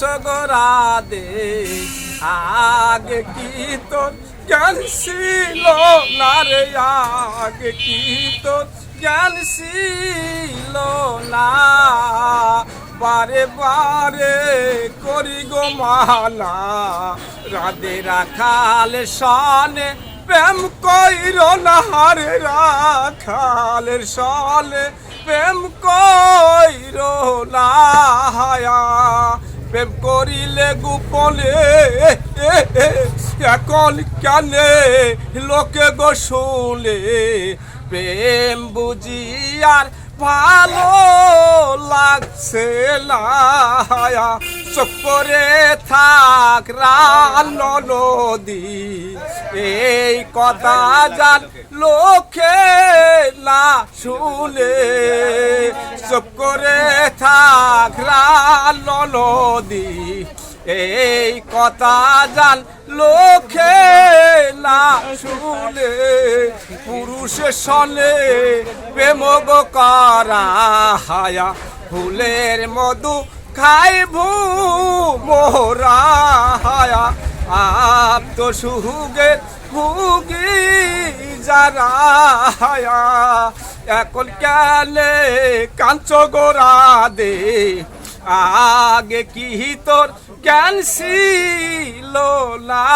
সগরা দে আগে কি তোর জ্ঞান ছিল না রে, আগে কি তোর জ্ঞান ছিল না। বারে বারে করি গো মানা, রাধে রাখাল সনে প্রেম কইর না রে, রাখালের সনে প্রেম কইর না। প্রেম করিলে গোপনে এখন কানে লোকে গো শুনে, প্রেম বুঝি আর ভালো লাগছে না। চক্করে থাক রান নদী, এই কথা জান লোকে না শুনে। চক্করে থাক রান নদী, এই কথা জান লোকে না শুনে। পুরুষের সনে প্রেম গো করা হায়া, ফুলের মধু খাইবু মোরা হায়া। আপ তো সুগে ভুগি যারা হায়া, এখন কেনে কাঞ্চ গোরা দে আগে কি তোর জ্ঞান ছিল না।